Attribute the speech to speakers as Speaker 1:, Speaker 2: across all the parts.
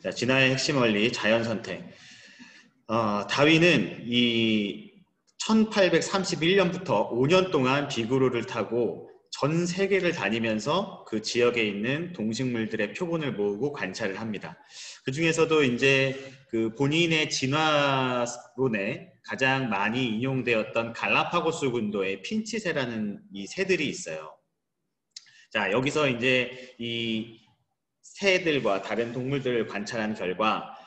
Speaker 1: 자, 진화의 핵심 원리, 자연 선택. 다윈은 이 1831년부터 5년 동안 비구루를 타고 전 세계를 다니면서 그 지역에 있는 동식물들의 표본을 모으고 관찰을 합니다. 그 중에서도 이제 그 본인의 진화론에 가장 많이 인용되었던 갈라파고스 군도의 핀치새라는 이 새들이 있어요. 자, 여기서 이제 이 새들과 다른 동물들을 관찰한 결과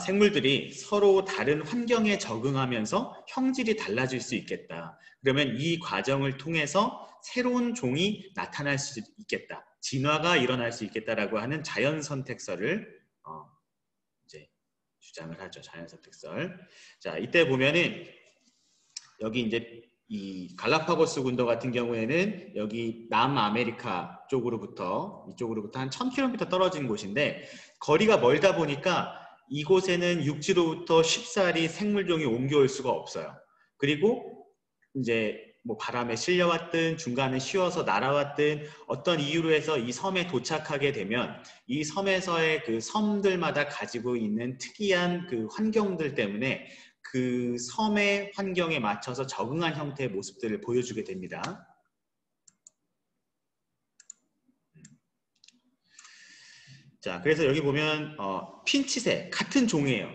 Speaker 1: 생물들이 서로 다른 환경에 적응하면서 형질이 달라질 수 있겠다. 그러면 이 과정을 통해서 새로운 종이 나타날 수 있겠다. 진화가 일어날 수 있겠다라고 하는 자연 선택설을 이제 주장을 하죠. 자연 선택설. 자, 이때 보면은 여기 이제 이 갈라파고스 군도 같은 경우에는 여기 남아메리카 쪽으로부터 이쪽으로부터 한 1000km 떨어진 곳인데 거리가 멀다 보니까 이곳에는 육지로부터 쉽사리 생물종이 옮겨올 수가 없어요. 그리고 이제 뭐 바람에 실려왔든 중간에 쉬어서 날아왔든 어떤 이유로 해서 이 섬에 도착하게 되면 이 섬에서의 그 섬들마다 가지고 있는 특이한 그 환경들 때문에 그 섬의 환경에 맞춰서 적응한 형태의 모습들을 보여주게 됩니다. 자, 그래서 여기 보면 핀치새 같은 종이에요.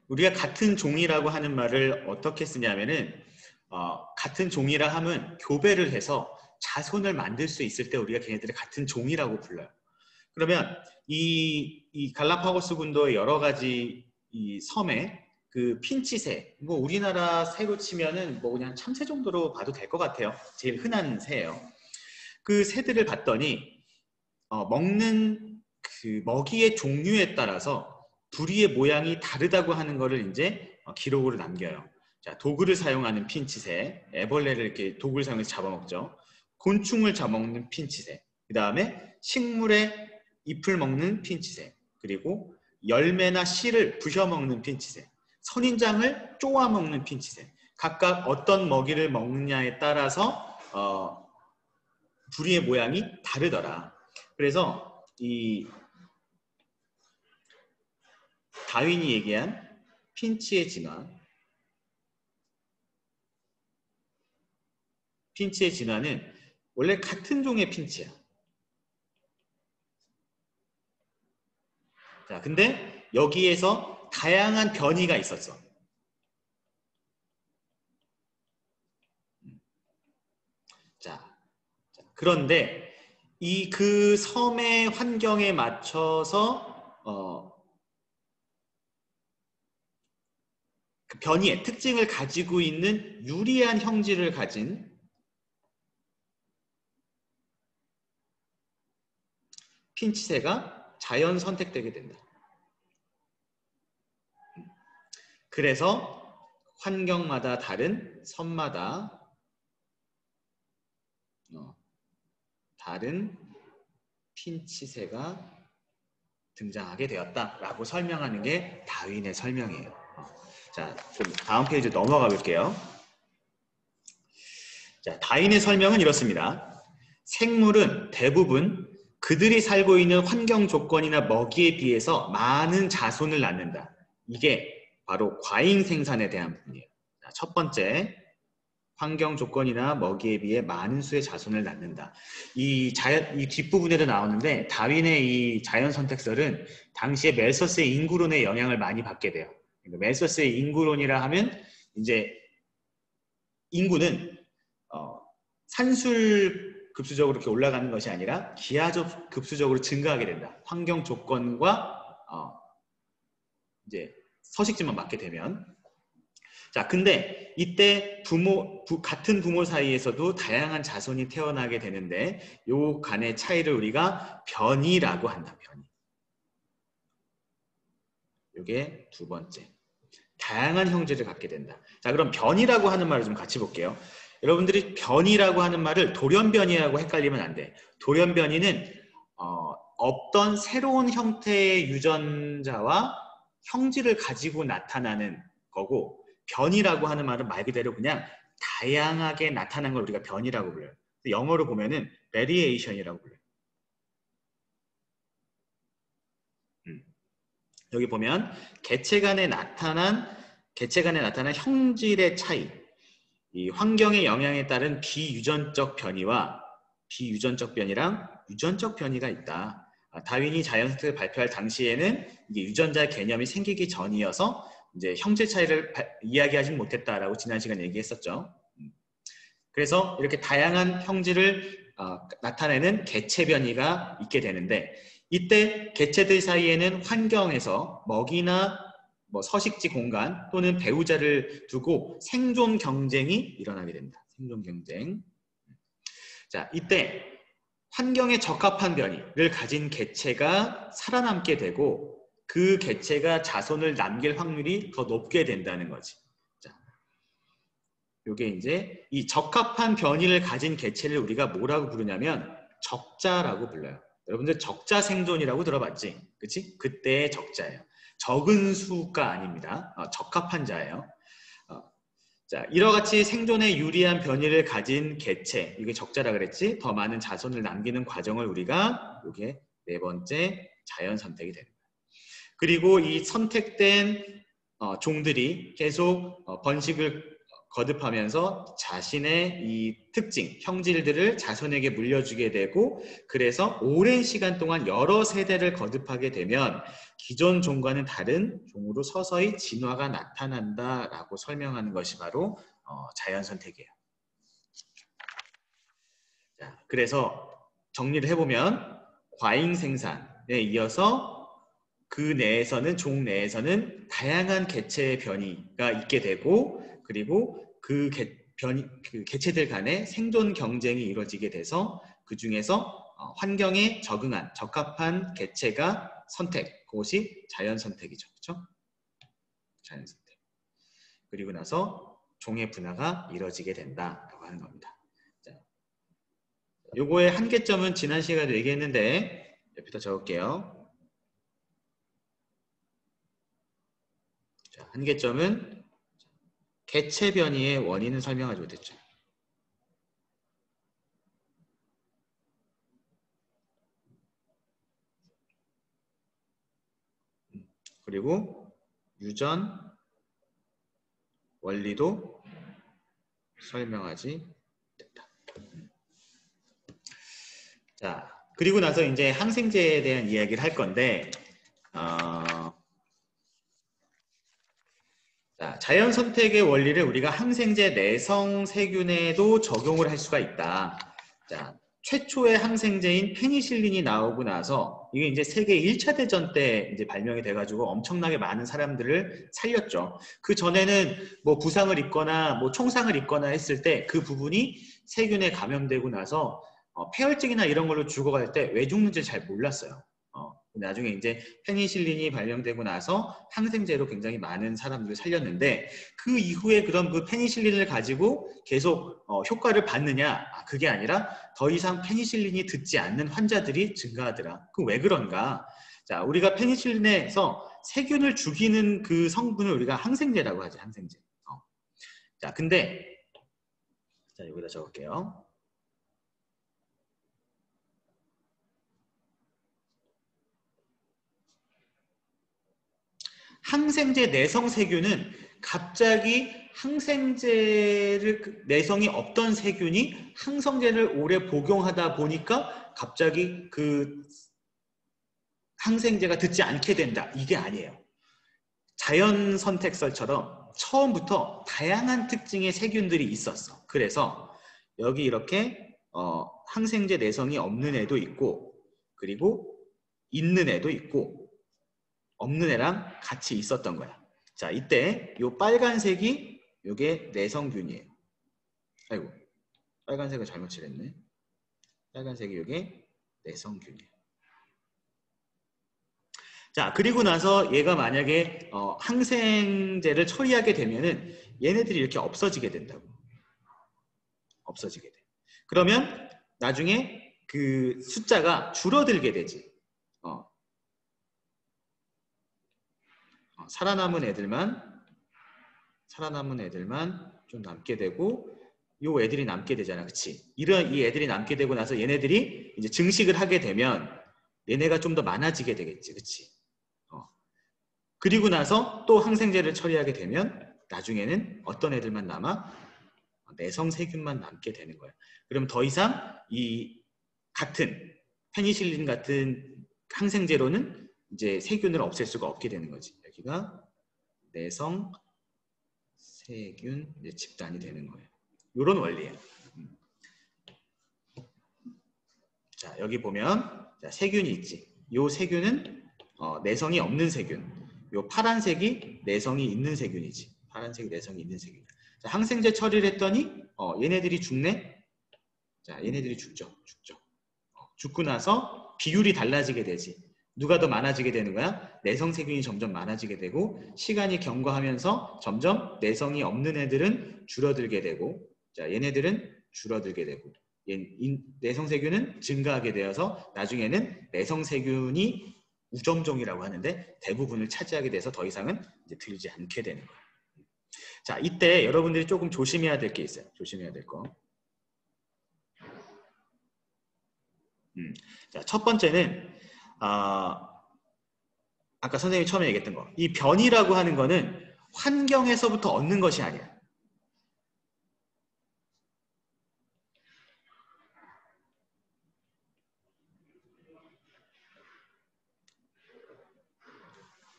Speaker 1: 우리가 같은 종이라고 하는 말을 어떻게 쓰냐면은 같은 종이라 하면 교배를 해서 자손을 만들 수 있을 때 우리가 걔네들을 같은 종이라고 불러요. 그러면 이 갈라파고스 군도의 여러 가지 이 섬에 그 핀치새, 뭐 우리나라 새로 치면은 뭐 그냥 참새 정도로 봐도 될 것 같아요. 제일 흔한 새예요. 그 새들을 봤더니 먹는 그 먹이의 종류에 따라서 부리의 모양이 다르다고 하는 거를 이제 기록으로 남겨요. 자, 도구를 사용하는 핀치새, 애벌레를 이렇게 도구를 사용해서 잡아먹죠. 곤충을 잡아먹는 핀치새, 그 다음에 식물의 잎을 먹는 핀치새, 그리고 열매나 씨를 부셔먹는 핀치새, 선인장을 쪼아먹는 핀치새. 각각 어떤 먹이를 먹느냐에 따라서 부리의 모양이 다르더라. 그래서 이 다윈이 얘기한 핀치의 진화는 원래 같은 종의 핀치야. 자, 근데 여기에서 다양한 변이가 있었어. 자, 그런데 이 그 섬의 환경에 맞춰서 그 변이의 특징을 가지고 있는 유리한 형질을 가진 핀치새가 자연 선택되게 된다. 그래서 환경마다 다른 섬마다 다른 핀치새가 등장하게 되었다라고 설명하는 게 다윈의 설명이에요. 자, 좀 다음 페이지 넘어가 볼게요. 자, 다윈의 설명은 이렇습니다. 생물은 대부분 그들이 살고 있는 환경 조건이나 먹이에 비해서 많은 자손을 낳는다. 이게 바로 과잉 생산에 대한 부분이에요. 자, 첫 번째, 환경 조건이나 먹이에 비해 많은 수의 자손을 낳는다. 이 뒷부분에도 나오는데 다윈의 이 자연 선택설은 당시에 멜서스의 인구론의 영향을 많이 받게 돼요. 그러니까 멜서스의 인구론이라 하면 이제 인구는 산술 급수적으로 이렇게 올라가는 것이 아니라 기하적 급수적으로 증가하게 된다. 환경 조건과 이제 서식지만 맞게 되면. 자, 근데 이때 같은 부모 사이에서도 다양한 자손이 태어나게 되는데 요 간의 차이를 우리가 변이라고 한다. 변이. 요게 두 번째. 다양한 형질을 갖게 된다. 자, 그럼 변이라고 하는 말을 좀 같이 볼게요. 여러분들이 변이라고 하는 말을 돌연변이라고 헷갈리면 안 돼. 돌연변이는 어떤 새로운 형태의 유전자와 형질을 가지고 나타나는 거고, 변이라고 하는 말은 말 그대로 그냥 다양하게 나타난 걸 우리가 변이라고 불러요. 영어로 보면은 variation이라고 불러요. 여기 보면 개체 간에 나타난 형질의 차이, 이 환경의 영향에 따른 비유전적 변이와 비유전적 변이랑 유전적 변이가 있다. 다윈이 자연선택을 발표할 당시에는 이게 유전자 개념이 생기기 전이어서 이제 형질 차이를 이야기하지 못했다라고 지난 시간에 얘기했었죠. 그래서 이렇게 다양한 형질을 나타내는 개체 변이가 있게 되는데, 이때 개체들 사이에는 환경에서 먹이나 뭐 서식지 공간 또는 배우자를 두고 생존 경쟁이 일어나게 됩니다. 생존 경쟁. 자, 이때 환경에 적합한 변이를 가진 개체가 살아남게 되고 그 개체가 자손을 남길 확률이 더 높게 된다는 거지. 자, 요게 이제 이 적합한 변이를 가진 개체를 우리가 뭐라고 부르냐면 적자라고 불러요. 여러분들 적자 생존이라고 들어봤지? 그치? 그때의 적자예요. 적은 수가 아닙니다. 적합한 자예요. 자, 이와 같이 생존에 유리한 변이를 가진 개체, 이게 적자라 그랬지? 더 많은 자손을 남기는 과정을 우리가 요게 네 번째 자연 선택이 되는 거예요. 그리고 이 선택된 종들이 계속 번식을 거듭하면서 자신의 이 특징, 형질들을 자손에게 물려주게 되고, 그래서 오랜 시간 동안 여러 세대를 거듭하게 되면 기존 종과는 다른 종으로 서서히 진화가 나타난다라고 설명하는 것이 바로 자연 선택이에요. 자, 그래서 정리를 해보면 과잉 생산에 이어서 그 내에서는 종 내에서는 다양한 개체의 변이가 있게 되고, 그리고 그 개체들 간의 생존 경쟁이 이루어지게 돼서 그 중에서 환경에 적응한 적합한 개체가 선택, 그것이 자연 선택이죠. 그렇죠? 자연 선택. 그리고 나서 종의 분화가 이루어지게 된다라고 하는 겁니다. 자, 요거의 한계점은 지난 시간에 얘기했는데 옆에다 적을게요. 자, 한계점은 개체 변이의 원인은 설명하지 못했죠. 그리고 유전 원리도 설명하지 못했다. 자, 그리고 나서 이제 항생제에 대한 이야기를 할 건데, 자, 자연 선택의 원리를 우리가 항생제 내성 세균에도 적용을 할 수가 있다. 자, 최초의 항생제인 페니실린이 나오고 나서 이게 이제 세계 1차 대전 때 이제 발명이 돼가지고 엄청나게 많은 사람들을 살렸죠. 그 전에는 뭐 부상을 입거나 뭐 총상을 입거나 했을 때 그 부분이 세균에 감염되고 나서 폐혈증이나 이런 걸로 죽어갈 때 왜 죽는지 잘 몰랐어요. 나중에 이제 페니실린이 발명되고 나서 항생제로 굉장히 많은 사람들을 살렸는데, 그 이후에 그런 그 페니실린을 가지고 계속 효과를 받느냐? 그게 아니라 더 이상 페니실린이 듣지 않는 환자들이 증가하더라. 그 왜 그런가? 자, 우리가 페니실린에서 세균을 죽이는 그 성분을 우리가 항생제라고 하죠. 항생제. 자, 근데 자, 여기다 적을게요. 항생제 내성 세균은 갑자기 항생제를 내성이 없던 세균이 항생제를 오래 복용하다 보니까 갑자기 그 항생제가 듣지 않게 된다. 이게 아니에요. 자연 선택설처럼 처음부터 다양한 특징의 세균들이 있었어. 그래서 여기 이렇게 항생제 내성이 없는 애도 있고, 그리고 있는 애도 있고, 없는 애랑 같이 있었던 거야. 자, 이때 요 빨간색이 요게 내성균이에요. 아이고, 빨간색을 잘못 칠했네. 빨간색이 요게 내성균이에요. 자, 그리고 나서 얘가 만약에 항생제를 처리하게 되면은 얘네들이 이렇게 없어지게 된다고. 없어지게 돼. 그러면 나중에 그 숫자가 줄어들게 되지. 살아남은 애들만 좀 남게 되고, 요 애들이 남게 되잖아. 그치? 이 애들이 남게 되고 나서 얘네들이 이제 증식을 하게 되면 얘네가 좀 더 많아지게 되겠지. 그치? 그리고 나서 또 항생제를 처리하게 되면 나중에는 어떤 애들만 남아? 내성세균만 남게 되는 거예요. 그럼 더 이상 이 같은 페니실린 같은 항생제로는 이제 세균을 없앨 수가 없게 되는 거지. 여기가 내성세균 집단이 되는 거예요. 이런 원리예요. 자, 여기 보면 자, 세균이 있지. 이 세균은 내성이 없는 세균. 이 파란색이 내성이 있는 세균이지. 파란색이 내성이 있는 세균. 자, 항생제 처리를 했더니 얘네들이 죽네. 자, 얘네들이 죽죠. 죽고 나서 비율이 달라지게 되지. 누가 더 많아지게 되는 거야? 내성세균이 점점 많아지게 되고 시간이 경과하면서 점점 내성이 없는 애들은 줄어들게 되고 자, 얘네들은 줄어들게 되고 내성세균은 증가하게 되어서 나중에는 내성세균이 우점종이라고 하는데 대부분을 차지하게 돼서 더 이상은 이제 들지 않게 되는 거예요. 자, 이때 여러분들이 조금 조심해야 될 게 있어요. 조심해야 될 거. 자, 첫 번째는 아까 선생님이 처음에 얘기했던 거. 이 변이라고 하는 거는 환경에서부터 얻는 것이 아니야.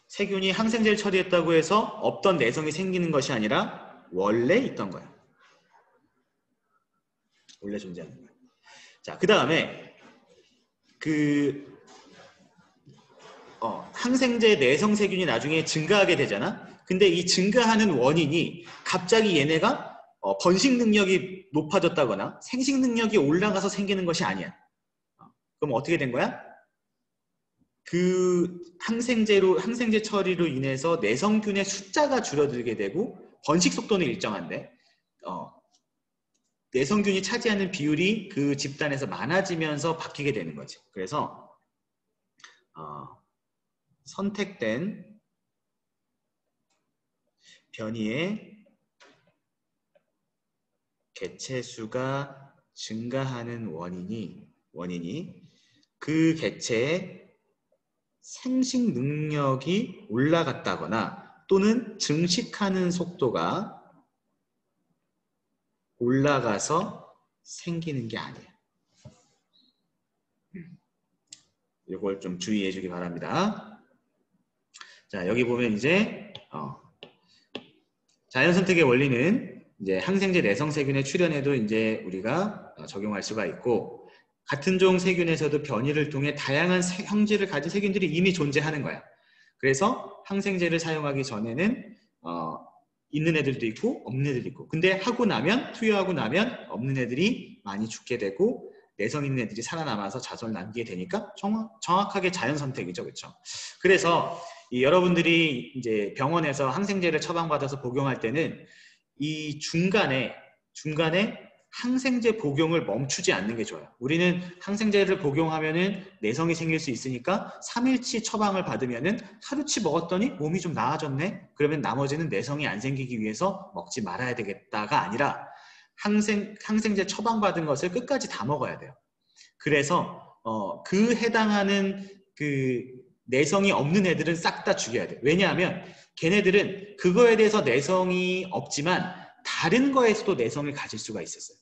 Speaker 1: 세균이 항생제를 처리했다고 해서 없던 내성이 생기는 것이 아니라 원래 있던 거야. 원래 존재하는 거야. 자, 그 다음에 항생제 내성세균이 나중에 증가하게 되잖아. 근데 이 증가하는 원인이 갑자기 얘네가 번식 능력이 높아졌다거나 생식 능력이 올라가서 생기는 것이 아니야. 그럼 어떻게 된 거야? 그 항생제 처리로 인해서 내성균의 숫자가 줄어들게 되고 번식 속도는 일정한데 내성균이 차지하는 비율이 그 집단에서 많아지면서 바뀌게 되는 거지. 그래서 선택된 변이의 개체수가 증가하는 원인이 그 개체의 생식 능력이 올라갔다거나 또는 증식하는 속도가 올라가서 생기는 게 아니에요. 이걸 좀 주의해 주기 바랍니다. 자, 여기 보면 이제 자연선택의 원리는 이제 항생제 내성세균의 출현에도 이제 우리가 적용할 수가 있고 같은 종 세균에서도 변이를 통해 다양한 형질을 가진 세균들이 이미 존재하는 거야. 그래서 항생제를 사용하기 전에는 있는 애들도 있고 없는 애들도 있고 근데 투여하고 나면 없는 애들이 많이 죽게 되고 내성 있는 애들이 살아남아서 자손을 남기게 되니까 정확하게 자연선택이죠. 그렇죠? 그래서 여러분들이 이제 병원에서 항생제를 처방받아서 복용할 때는 이 중간에 항생제 복용을 멈추지 않는 게 좋아요. 우리는 항생제를 복용하면은 내성이 생길 수 있으니까 3일치 처방을 받으면은 하루치 먹었더니 몸이 좀 나아졌네? 그러면 나머지는 내성이 안 생기기 위해서 먹지 말아야 되겠다가 아니라 항생제 처방받은 것을 끝까지 다 먹어야 돼요. 그래서 그 해당하는 그 내성이 없는 애들은 싹 다 죽여야 돼요. 왜냐하면 걔네들은 그거에 대해서 내성이 없지만 다른 거에서도 내성을 가질 수가 있었어요.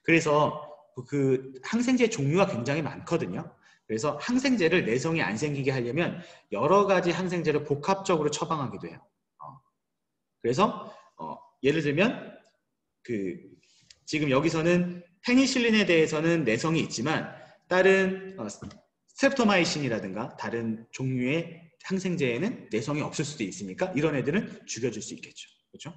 Speaker 1: 그래서 그 항생제 종류가 굉장히 많거든요. 그래서 항생제를 내성이 안 생기게 하려면 여러 가지 항생제를 복합적으로 처방하기도 해요. 그래서 예를 들면 지금 여기서는 페니실린에 대해서는 내성이 있지만 다른 스트랩토마이신이라든가 다른 종류의 항생제에는 내성이 없을 수도 있으니까 이런 애들은 죽여줄 수 있겠죠. 그렇죠?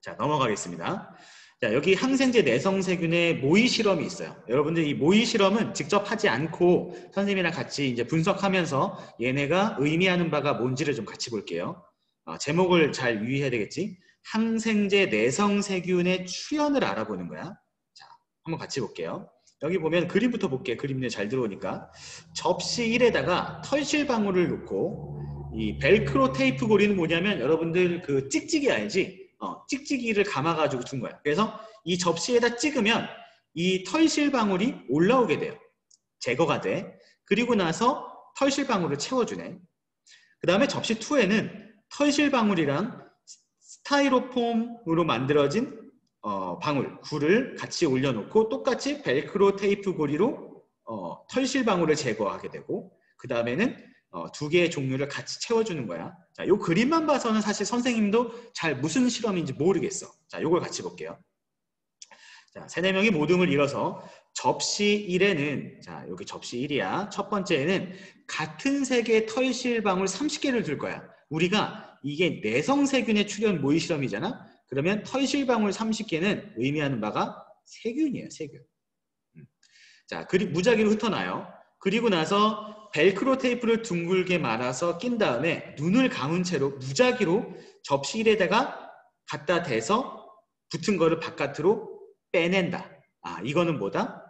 Speaker 1: 자, 넘어가겠습니다. 자, 여기 항생제 내성세균의 모의 실험이 있어요. 여러분들 이 모의 실험은 직접 하지 않고 선생님이랑 같이 이제 분석하면서 얘네가 의미하는 바가 뭔지를 좀 같이 볼게요. 제목을 잘 유의해야 되겠지. 항생제 내성세균의 출현을 알아보는 거야. 자, 한번 같이 볼게요. 여기 보면 그림부터 볼게요. 그림에 잘 들어오니까. 접시 1에다가 털실방울을 놓고 이 벨크로 테이프 고리는 뭐냐면 여러분들 그 찍찍이 알지? 찍찍이를 감아가지고 둔 거야. 그래서 이 접시에다 찍으면 이 털실방울이 올라오게 돼요. 제거가 돼. 그리고 나서 털실방울을 채워주네. 그 다음에 접시 2에는 털실 방울이랑 스타이로폼으로 만들어진 방울, 굴을 같이 올려놓고 똑같이 벨크로 테이프 고리로 털실 방울을 제거하게 되고, 그 다음에는 두 개의 종류를 같이 채워주는 거야. 자, 요 그림만 봐서는 사실 선생님도 잘 무슨 실험인지 모르겠어. 자, 요걸 같이 볼게요. 자, 3, 4명이 모둠을 이뤄서 접시 1에는, 자, 여기 접시 1이야. 첫 번째에는 같은 색의 털실 방울 30개를 둘 거야. 우리가 이게 내성세균의 출현 모의 실험이잖아. 그러면 털실 방울 30개는 의미하는 바가 세균이에요, 세균. 자, 무작위로 흩어놔요. 그리고 나서 벨크로 테이프를 둥글게 말아서 낀 다음에 눈을 감은 채로 무작위로 접시 1에다가 갖다 대서 붙은 거를 바깥으로 빼낸다. 아, 이거는 뭐다?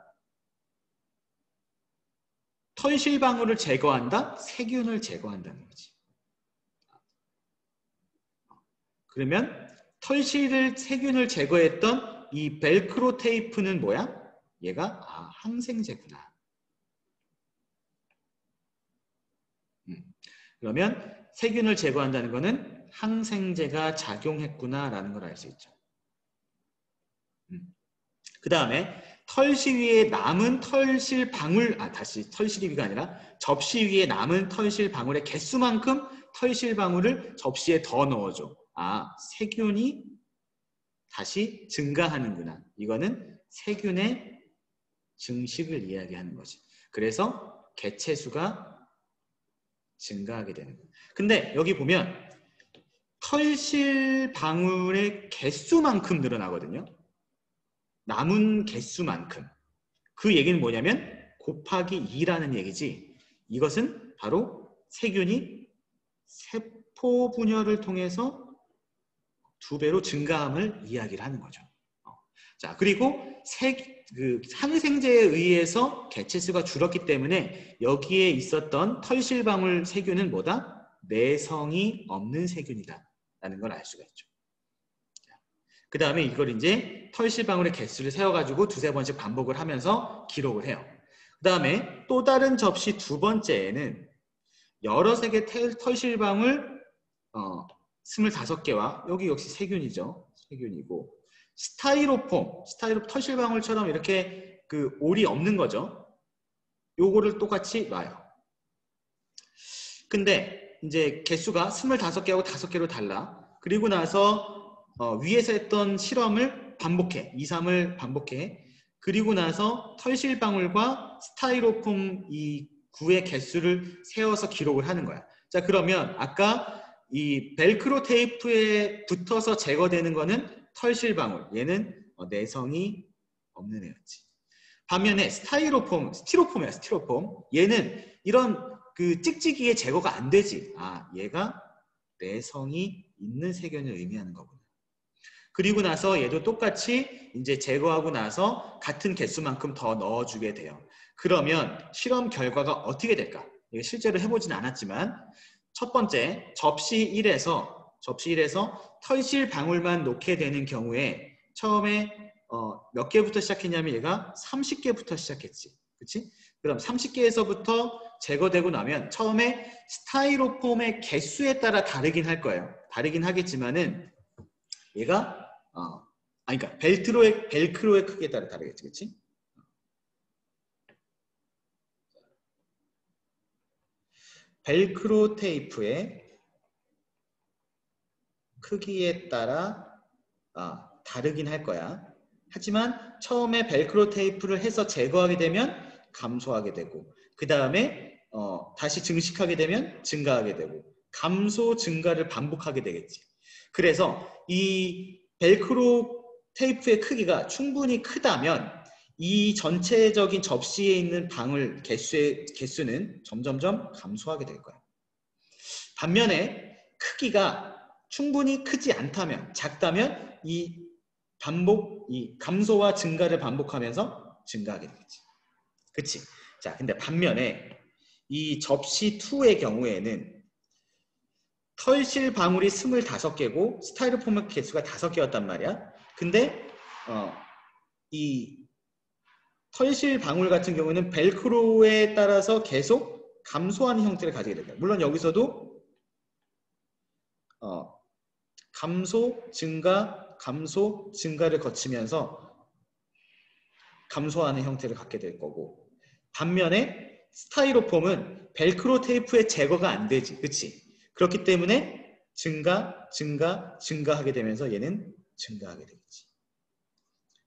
Speaker 1: 털실 방울을 제거한다? 세균을 제거한다는 거지. 그러면 세균을 제거했던 이 벨크로 테이프는 뭐야? 얘가 항생제구나. 그러면 세균을 제거한다는 것은 항생제가 작용했구나라는 걸 알 수 있죠. 그 다음에 털실 위에 남은 털실 방울, 다시 털실 위가 아니라 접시 위에 남은 털실 방울의 개수만큼 털실 방울을 접시에 더 넣어줘. 아, 세균이 다시 증가하는구나. 이거는 세균의 증식을 이야기하는 거지. 그래서 개체수가 증가하게 되는 거예요. 근데 여기 보면 털실 방울의 개수만큼 늘어나거든요. 남은 개수만큼. 그 얘기는 뭐냐면 곱하기 2라는 얘기지. 이것은 바로 세균이 세포 분열을 통해서 2배로 증가함을 이야기를 하는 거죠. 자, 그리고 항생제에 의해서 개체수가 줄었기 때문에 여기에 있었던 털실방울 세균은 뭐다? 내성이 없는 세균이다 라는 걸 알 수가 있죠. 그 다음에 이걸 이제 털실방울의 개수를 세워가지고 2, 3번씩 반복을 하면서 기록을 해요. 그 다음에 또 다른 접시 2번째에는 여러 색의 털실방울 25개와 여기 역시 세균이죠. 세균이고 스타이로폼 털실방울처럼 이렇게 올이 없는 거죠. 요거를 똑같이 놔요. 근데 이제 개수가 25개하고 5개로 달라. 그리고 나서 위에서 했던 실험을 반복해. 2, 3을 반복해. 그리고 나서 털실방울과 스타이로폼 이 구의 개수를 세워서 기록을 하는 거야. 자, 그러면 아까 이 벨크로 테이프에 붙어서 제거되는 거는 털실방울. 얘는 내성이 없는 애였지. 반면에 스티로폼이야, 스티로폼. 얘는 이런 찍찍이에 제거가 안 되지. 아, 얘가 내성이 있는 세균을 의미하는 거구나. 그리고 나서 얘도 똑같이 이제 제거하고 나서 같은 개수만큼 더 넣어주게 돼요. 그러면 실험 결과가 어떻게 될까? 이게 실제로 해보진 않았지만 첫 번째, 접시 1에서 털실 방울만 놓게 되는 경우에 처음에 몇 개부터 시작했냐면 얘가 30개부터 시작했지. 그치? 그럼 30개에서부터 제거되고 나면 처음에 스타이로폼의 개수에 따라 다르긴 할 거예요. 다르긴 하겠지만은 얘가 그러니까 벨크로의 크기에 따라 다르겠지. 그치? 벨크로 테이프의 크기에 따라 다르긴 할 거야. 하지만 처음에 벨크로 테이프를 해서 제거하게 되면 감소하게 되고 그 다음에 다시 증식하게 되면 증가하게 되고 감소 증가를 반복하게 되겠지. 그래서 이 벨크로 테이프의 크기가 충분히 크다면 이 전체적인 접시에 있는 방울 개수는 점점점 감소하게 될 거야. 반면에 크기가 충분히 크지 않다면, 작다면 이 감소와 증가를 반복하면서 증가하게 되겠지. 그치? 자, 근데 반면에 이 접시 2의 경우에는 털실 방울이 25개고 스타이로폼 개수가 5개였단 말이야. 근데 이 털실 방울 같은 경우는 벨크로에 따라서 계속 감소하는 형태를 가지게 된다. 물론 여기서도 감소, 증가, 감소, 증가를 거치면서 감소하는 형태를 갖게 될 거고, 반면에 스타이로폼은 벨크로 테이프의 제거가 안 되지, 그치? 그렇기 때문에 증가, 증가, 증가하게 되면서 얘는 증가하게 되겠지.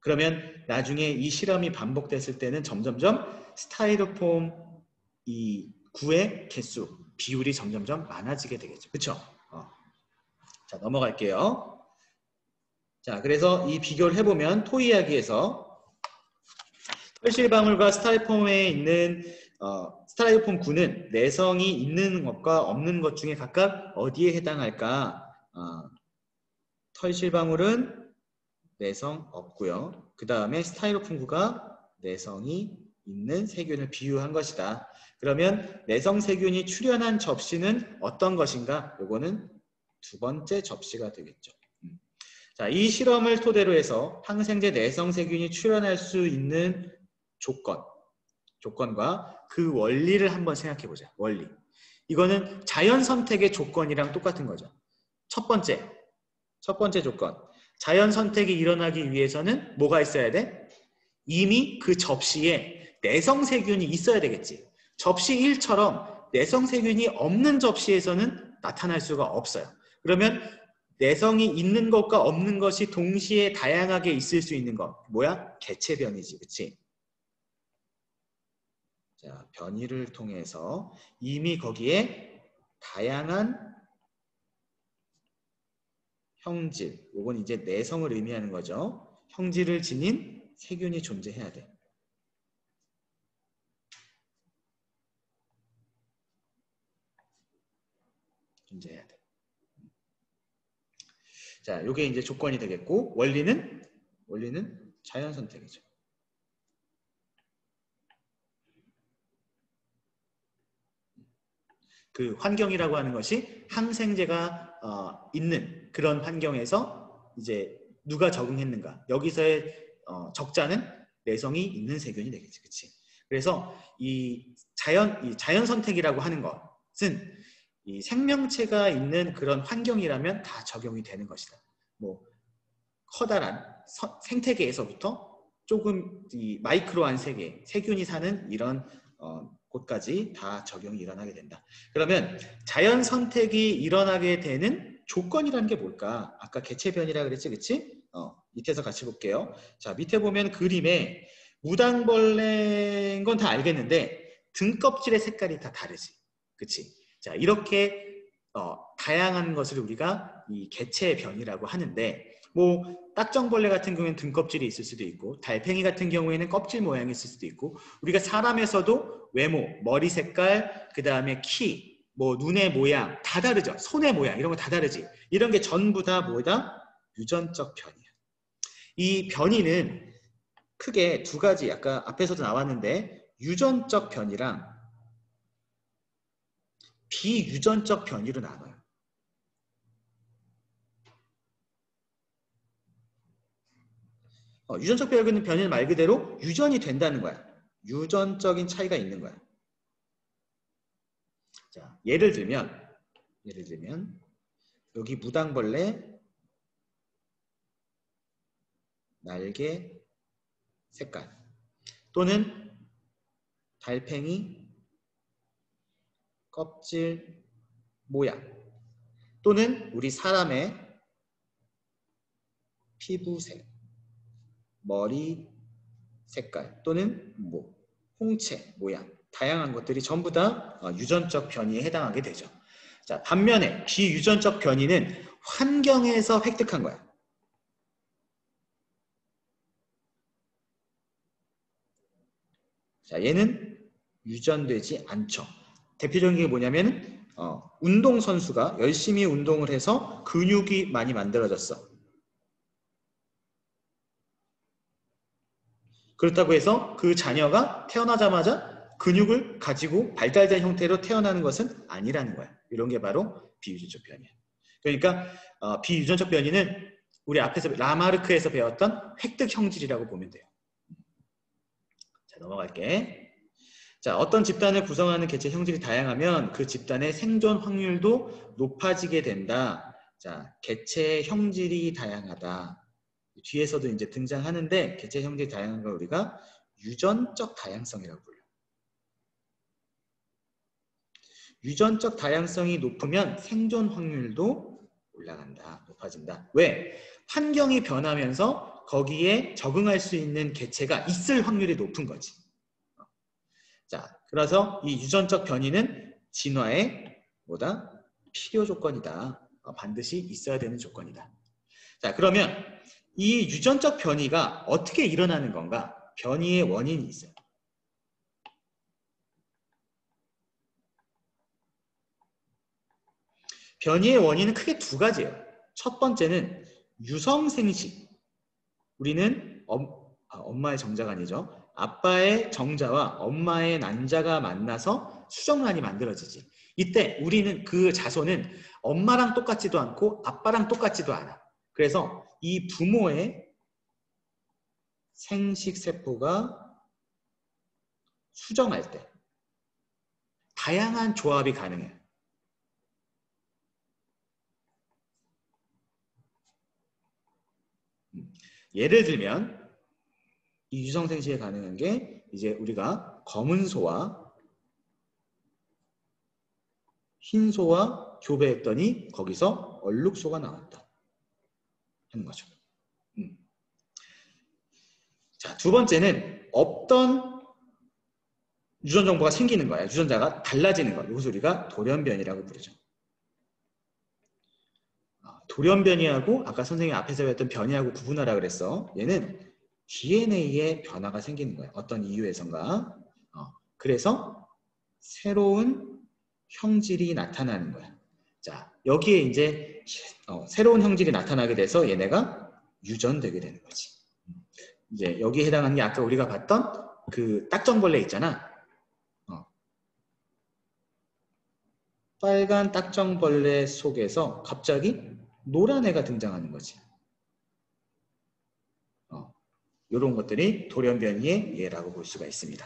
Speaker 1: 그러면 나중에 이 실험이 반복됐을 때는 점점점 스타이로폼 이 구의 개수, 비율이 점점점 많아지게 되겠죠. 그쵸? 자, 넘어갈게요. 자, 그래서 이 비교를 해보면 토 이야기에서 털실방울과 스타이로폼에 있는 스타이로폼 구는 내성이 있는 것과 없는 것 중에 각각 어디에 해당할까? 털실방울은 내성 없고요. 그 다음에 스타이로폼 구가 내성이 있는 세균을 비유한 것이다. 그러면 내성 세균이 출현한 접시는 어떤 것인가? 요거는 두 번째 접시가 되겠죠. 자, 이 실험을 토대로 해서 항생제 내성 세균이 출현할 수 있는 조건과 그 원리를 한번 생각해 보자. 원리. 이거는 자연 선택의 조건이랑 똑같은 거죠. 첫 번째 조건. 자연 선택이 일어나기 위해서는 뭐가 있어야 돼? 이미 그 접시에 내성 세균이 있어야 되겠지. 접시 1처럼 내성 세균이 없는 접시에서는 나타날 수가 없어요. 그러면 내성이 있는 것과 없는 것이 동시에 다양하게 있을 수 있는 것. 뭐야? 개체 변이지. 그치? 자, 변이를 통해서 이미 거기에 다양한 형질, 이건 이제 내성을 의미하는 거죠. 형질을 지닌 세균이 존재해야 돼. 존재해야 돼. 자, 요게 이제 조건이 되겠고, 원리는 자연 선택이죠. 그 환경이라고 하는 것이 항생제가 있는 그런 환경에서 이제 누가 적응했는가. 여기서의 적자는 내성이 있는 세균이 되겠지. 그치? 그래서 이 자연 선택이라고 하는 것은 이 생명체가 있는 그런 환경이라면 다 적용이 되는 것이다. 뭐 커다란 생태계에서부터 조금 이 마이크로한 세계, 세균이 사는 이런 곳까지 다 적용이 일어나게 된다. 그러면 자연 선택이 일어나게 되는 조건이라는 게 뭘까? 아까 개체 변이라 그랬지, 그치? 밑에서 같이 볼게요. 자, 밑에 보면 그림에 무당벌레인 건 다 알겠는데 등껍질의 색깔이 다 다르지, 그치? 자, 이렇게 다양한 것을 우리가 이 개체 변이라고 하는데, 뭐 딱정벌레 같은 경우에는 등껍질이 있을 수도 있고, 달팽이 같은 경우에는 껍질 모양이 있을 수도 있고, 우리가 사람에서도 외모, 머리 색깔, 그 다음에 키, 뭐 눈의 모양 다 다르죠. 손의 모양 이런 거 다 다르지. 이런 게 전부 다 뭐다? 유전적 변이야. 이 변이는 크게 두 가지, 아까 앞에서도 나왔는데 유전적 변이랑 비유전적 변이로 나눠요. 유전적 변이는 말 그대로 유전이 된다는 거야. 유전적인 차이가 있는 거야. 자, 예를 들면 여기 무당벌레 날개 색깔, 또는 달팽이 껍질 모양, 또는 우리 사람의 피부색, 머리 색깔, 또는 뭐 홍채 모양, 다양한 것들이 전부 다 유전적 변이에 해당하게 되죠. 자, 반면에 비유전적 변이는 환경에서 획득한 거야. 자, 얘는 유전되지 않죠. 대표적인 게 뭐냐면 운동선수가 열심히 운동을 해서 근육이 많이 만들어졌어. 그렇다고 해서 그 자녀가 태어나자마자 근육을 가지고 발달된 형태로 태어나는 것은 아니라는 거야. 이런 게 바로 비유전적 변이야. 그러니까 비유전적 변이는 우리 앞에서 라마르크에서 배웠던 획득 형질이라고 보면 돼요. 자, 넘어갈게. 자, 어떤 집단을 구성하는 개체 형질이 다양하면 그 집단의 생존 확률도 높아지게 된다. 자, 개체 형질이 다양하다. 뒤에서도 이제 등장하는데 개체 형질이 다양한 걸 우리가 유전적 다양성이라고 불러요. 유전적 다양성이 높으면 생존 확률도 올라간다, 높아진다. 왜? 환경이 변하면서 거기에 적응할 수 있는 개체가 있을 확률이 높은 거지. 자, 그래서 이 유전적 변이는 진화의 뭐다? 필요 조건이다. 반드시 있어야 되는 조건이다. 자, 그러면 이 유전적 변이가 어떻게 일어나는 건가? 변이의 원인이 있어요. 변이의 원인은 크게 두 가지예요. 첫 번째는 유성생식. 우리는 엄마의 정자가 아니죠. 아빠의 정자와 엄마의 난자가 만나서 수정란이 만들어지지. 이때 우리는 그 자손은 엄마랑 똑같지도 않고 아빠랑 똑같지도 않아. 그래서 이 부모의 생식세포가 수정할 때 다양한 조합이 가능해요. 예를 들면 이 유성생식에 가능한 게 이제 우리가 검은 소와 흰 소와 교배했더니 거기서 얼룩소가 나왔다 하는 거죠. 자, 두 번째는 없던 유전 정보가 생기는 거야. 유전자가 달라지는 거. 이것을 우리가 돌연변이라고 부르죠. 돌연변이하고 아까 선생님이 앞에서 배웠던 변이하고 구분하라 그랬어. 얘는 DNA에 변화가 생기는 거예요. 어떤 이유에선가. 그래서 새로운 형질이 나타나는 거야. 자, 여기에 이제 새로운 형질이 나타나게 돼서 얘네가 유전되게 되는 거지. 이제 여기에 해당하는 게 아까 우리가 봤던 그 딱정벌레 있잖아. 빨간 딱정벌레 속에서 갑자기 노란 애가 등장하는 거지. 이런 것들이 돌연변이의 예라고 볼 수가 있습니다.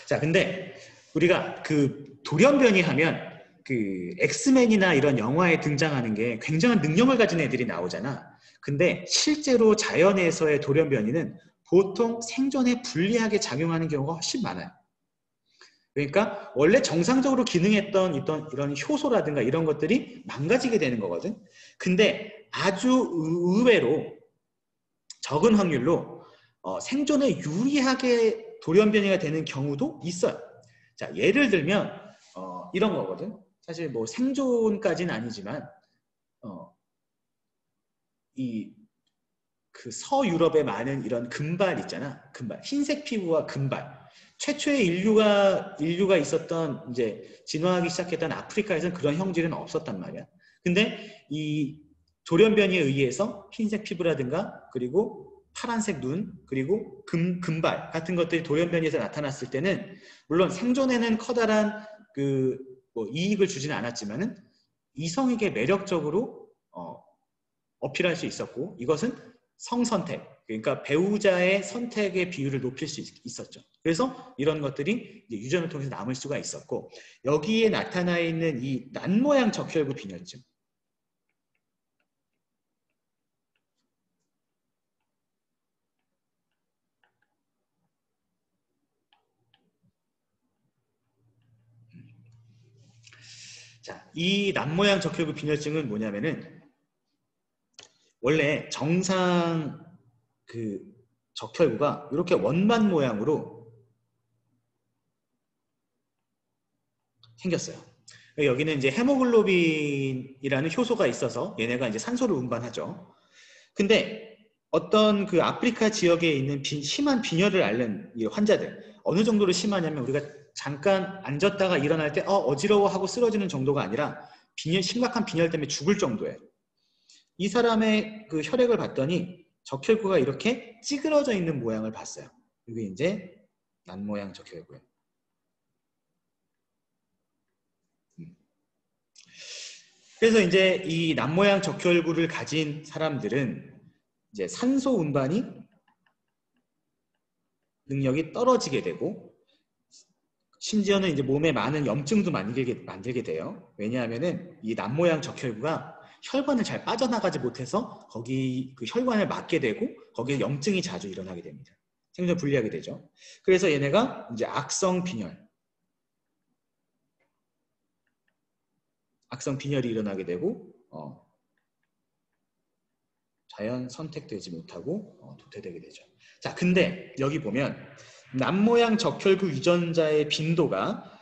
Speaker 1: 자, 근데 우리가 그 돌연변이 하면 그 엑스맨이나 이런 영화에 등장하는 게 굉장한 능력을 가진 애들이 나오잖아. 근데 실제로 자연에서의 돌연변이는 보통 생존에 불리하게 작용하는 경우가 훨씬 많아요. 그러니까 원래 정상적으로 기능했던 이런 효소라든가 이런 것들이 망가지게 되는 거거든. 근데 아주 의외로 적은 확률로 생존에 유리하게 돌연변이가 되는 경우도 있어요. 자, 예를 들면 이런 거거든. 사실 뭐 생존까지는 아니지만 이 그 서유럽에 많은 이런 금발 있잖아. 금발. 흰색 피부와 금발. 최초의 인류가 있었던 이제 진화하기 시작했던 아프리카에서는 그런 형질은 없었단 말이야. 근데 이 돌연변이에 의해서 흰색 피부라든가 그리고 파란색 눈 그리고 금발 같은 것들이 돌연변이에서 나타났을 때는 물론 생존에는 커다란 그 뭐 이익을 주지는 않았지만은 이성에게 매력적으로 어필할 수 있었고 이것은 성선택, 그러니까 배우자의 선택의 비율을 높일 수 있었죠. 그래서 이런 것들이 이제 유전을 통해서 남을 수가 있었고 여기에 나타나 있는 이 난모양 적혈구 빈혈증. 자, 이 난모양 적혈구 빈혈증은 뭐냐면은 원래 정상 그 적혈구가 이렇게 원반 모양으로 생겼어요. 여기는 이제 헤모글로빈이라는 효소가 있어서 얘네가 이제 산소를 운반하죠. 근데 어떤 그 아프리카 지역에 있는 심한 빈혈을 앓는 이 환자들 어느 정도로 심하냐면 우리가 잠깐 앉았다가 일어날 때 어지러워하고 쓰러지는 정도가 아니라 심각한 빈혈 때문에 죽을 정도예요. 이 사람의 그 혈액을 봤더니 적혈구가 이렇게 찌그러져 있는 모양을 봤어요. 이게 이제 난모양 적혈구예요. 그래서 이제 이 난모양 적혈구를 가진 사람들은 이제 산소 운반이 능력이 떨어지게 되고 심지어는 이제 몸에 많은 염증도 만들게 돼요. 왜냐하면은 이 난모양 적혈구가 혈관을 잘 빠져나가지 못해서 거기 그 혈관을 막게 되고 거기에 염증이 자주 일어나게 됩니다. 생존 불리하게 되죠. 그래서 얘네가 이제 악성 빈혈이 일어나게 되고 자연 선택되지 못하고 도태되게 되죠. 자, 근데 여기 보면 남모양 적혈구 유전자의 빈도가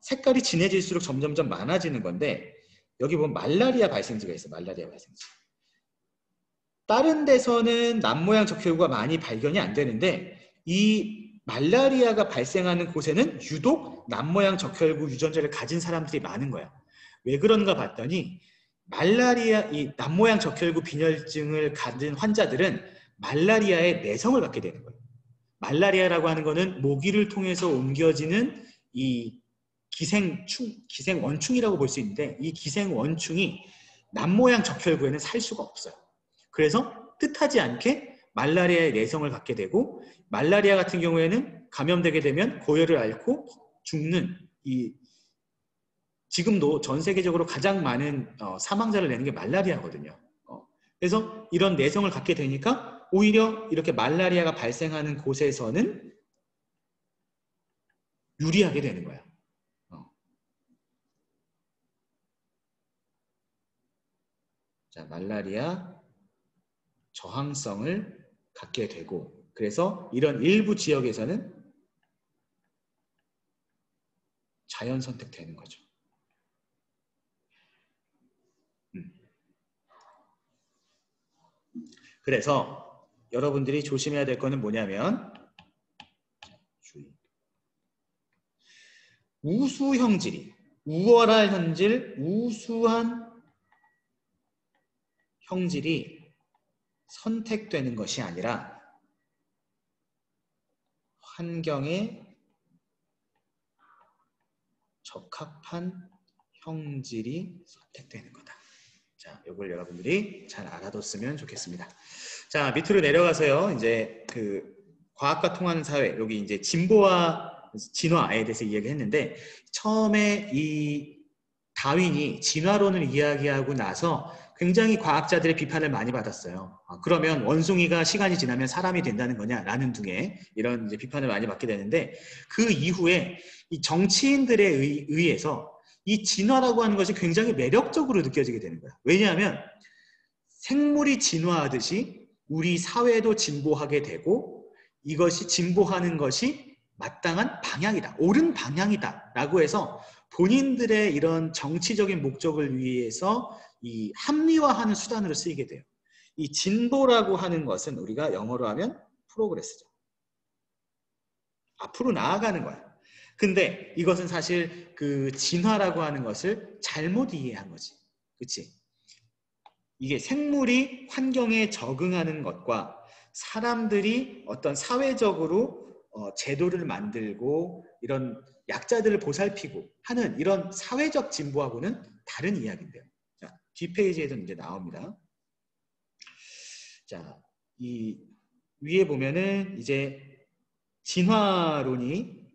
Speaker 1: 색깔이 진해질수록 점점점 많아지는 건데 여기 보면 말라리아 발생지가 있어요. 말라리아 발생지. 다른 데서는 남모양 적혈구가 많이 발견이 안 되는데 이 말라리아가 발생하는 곳에는 유독 남모양 적혈구 유전자를 가진 사람들이 많은 거야. 왜 그런가 봤더니 이 남모양 적혈구 빈혈증을 가진 환자들은 말라리아의 내성을 갖게 되는 거예요. 말라리아라고 하는 거는 모기를 통해서 옮겨지는 이 기생원충이라고 볼 수 있는데 이 기생원충이 남모양 적혈구에는 살 수가 없어요. 그래서 뜻하지 않게 말라리아의 내성을 갖게 되고 말라리아 같은 경우에는 감염되게 되면 고열을 앓고 죽는 지금도 전 세계적으로 가장 많은 사망자를 내는 게 말라리아거든요. 그래서 이런 내성을 갖게 되니까 오히려 이렇게 말라리아가 발생하는 곳에서는 유리하게 되는 거야. 자, 말라리아 저항성을 갖게 되고 그래서 이런 일부 지역에서는 자연 선택되는 거죠. 그래서 여러분들이 조심해야 될 거는 뭐냐면 우수형질이 우월할 형질, 우수한 형질이 선택되는 것이 아니라 환경에 적합한 형질이 선택되는 거다. 자, 이걸 여러분들이 잘 알아뒀으면 좋겠습니다. 자, 밑으로 내려가서요. 이제 그 과학과 통하는 사회, 여기 이제 진보와 진화에 대해서 이야기했는데 처음에 이 다윈이 진화론을 이야기하고 나서 굉장히 과학자들의 비판을 많이 받았어요. 그러면 원숭이가 시간이 지나면 사람이 된다는 거냐라는 등의 이런 이제 비판을 많이 받게 되는데 그 이후에 이 정치인들에 의해서 이 진화라고 하는 것이 굉장히 매력적으로 느껴지게 되는 거야. 왜냐하면 생물이 진화하듯이 우리 사회도 진보하게 되고 이것이 진보하는 것이 마땅한 방향이다. 옳은 방향이다. 라고 해서 본인들의 이런 정치적인 목적을 위해서 이 합리화하는 수단으로 쓰이게 돼요. 이 진보라고 하는 것은 우리가 영어로 하면 프로그레스죠. 앞으로 나아가는 거야. 근데 이것은 사실 그 진화라고 하는 것을 잘못 이해한 거지. 그치? 이게 생물이 환경에 적응하는 것과 사람들이 어떤 사회적으로 제도를 만들고 이런 약자들을 보살피고 하는 이런 사회적 진보하고는 다른 이야기인데요. 자, 뒷페이지에도 이제 나옵니다. 자, 이 위에 보면은 이제 진화론이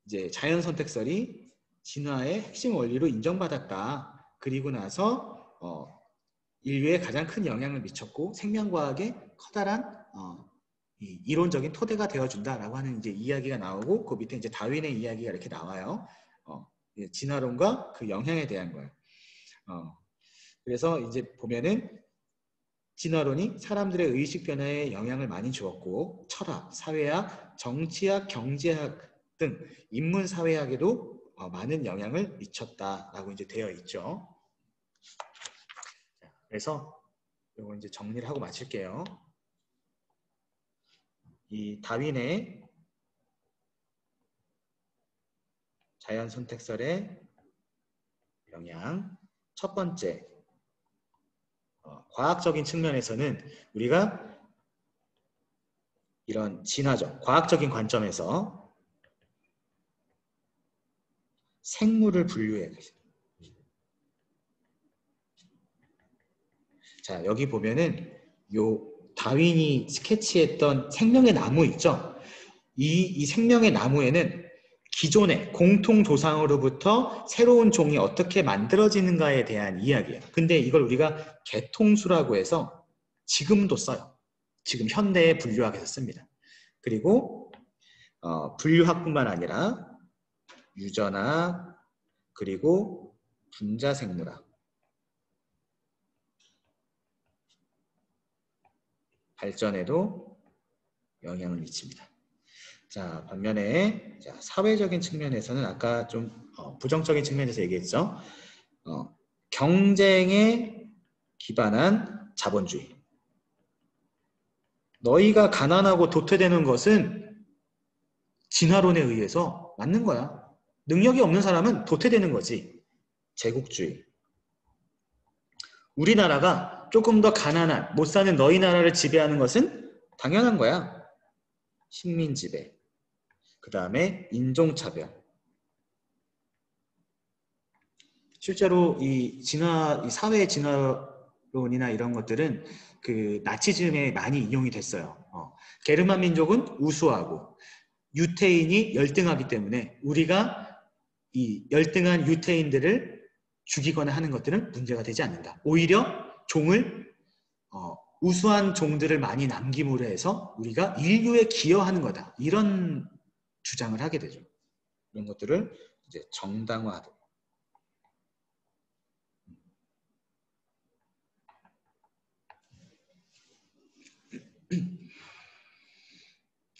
Speaker 1: 이제 자연선택설이 진화의 핵심 원리로 인정받았다. 그리고 나서 인류에 가장 큰 영향을 미쳤고 생명과학에 커다란 이 이론적인 토대가 되어준다라고 하는 이제 이야기가 나오고 그 밑에 이제 다윈의 이야기가 이렇게 나와요. 진화론과 그 영향에 대한 거예요. 그래서 이제 보면은 진화론이 사람들의 의식 변화에 영향을 많이 주었고 철학, 사회학, 정치학, 경제학 등 인문사회학에도 많은 영향을 미쳤다라고 이제 되어 있죠. 그래서 이거 이제 정리를 하고 마칠게요. 이 다윈의 자연 선택설의 영향 첫 번째 과학적인 측면에서는 우리가 이런 진화적 과학적인 관점에서 생물을 분류해야 돼요. 자, 여기 보면은 요 다윈이 스케치했던 생명의 나무 있죠? 이 생명의 나무에는 기존의 공통 조상으로부터 새로운 종이 어떻게 만들어지는가에 대한 이야기예요. 근데 이걸 우리가 개통수라고 해서 지금도 써요. 지금 현대의 분류학에서 씁니다. 그리고 분류학뿐만 아니라 유전학, 그리고 분자생물학, 발전에도 영향을 미칩니다. 자, 반면에 사회적인 측면에서는 아까 좀 부정적인 측면에서 얘기했죠. 경쟁에 기반한 자본주의. 너희가 가난하고 도태되는 것은 진화론에 의해서 맞는 거야. 능력이 없는 사람은 도태되는 거지. 제국주의. 우리나라가 조금 더 가난한, 못 사는 너희 나라를 지배하는 것은 당연한 거야. 식민지배. 그 다음에 인종차별. 실제로 이 사회 진화론이나 이런 것들은 그 나치즘에 많이 이용이 됐어요. 게르만 민족은 우수하고 유태인이 열등하기 때문에 우리가 이 열등한 유태인들을 죽이거나 하는 것들은 문제가 되지 않는다. 오히려 우수한 종들을 많이 남김으로 해서 우리가 인류에 기여하는 거다. 이런 주장을 하게 되죠. 이런 것들을 이제 정당화하도록.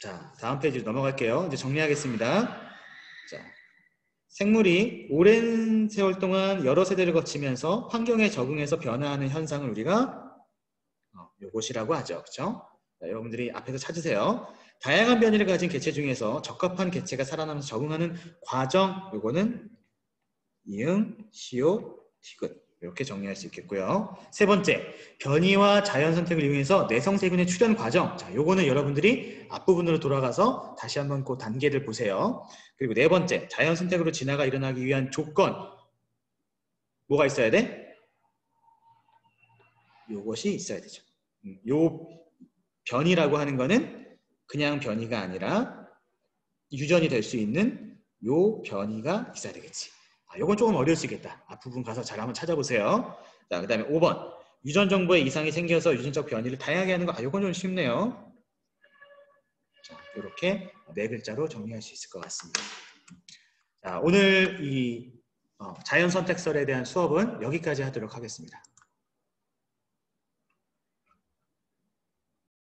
Speaker 1: 자, 다음 페이지로 넘어갈게요. 이제 정리하겠습니다. 자, 생물이 오랜 세월 동안 여러 세대를 거치면서 환경에 적응해서 변화하는 현상을 우리가 요것이라고 하죠. 그렇죠? 자, 여러분들이 앞에서 찾으세요. 다양한 변이를 가진 개체 중에서 적합한 개체가 살아남아서 적응하는 과정, 요거는 이응, 시옷, 티귿 이렇게 정리할 수 있겠고요. 세 번째, 변이와 자연 선택을 이용해서 내성세균의 출현 과정. 자, 요거는 여러분들이 앞부분으로 돌아가서 다시 한번 그 단계를 보세요. 그리고 네 번째, 자연 선택으로 진화가 일어나기 위한 조건. 뭐가 있어야 돼? 요것이 있어야 되죠. 요 변이라고 하는 거는 그냥 변이가 아니라 유전이 될 수 있는 요 변이가 있어야 되겠지. 요건 조금 어려울 수 있겠다. 앞부분 가서 잘 한번 찾아보세요. 자, 그 다음에 5번. 유전 정보에 이상이 생겨서 유전적 변이를 다양하게 하는 거. 요건 좀 쉽네요. 자, 이렇게 네 글자로 정리할 수 있을 것 같습니다. 자, 오늘 이 자연 선택설에 대한 수업은 여기까지 하도록 하겠습니다.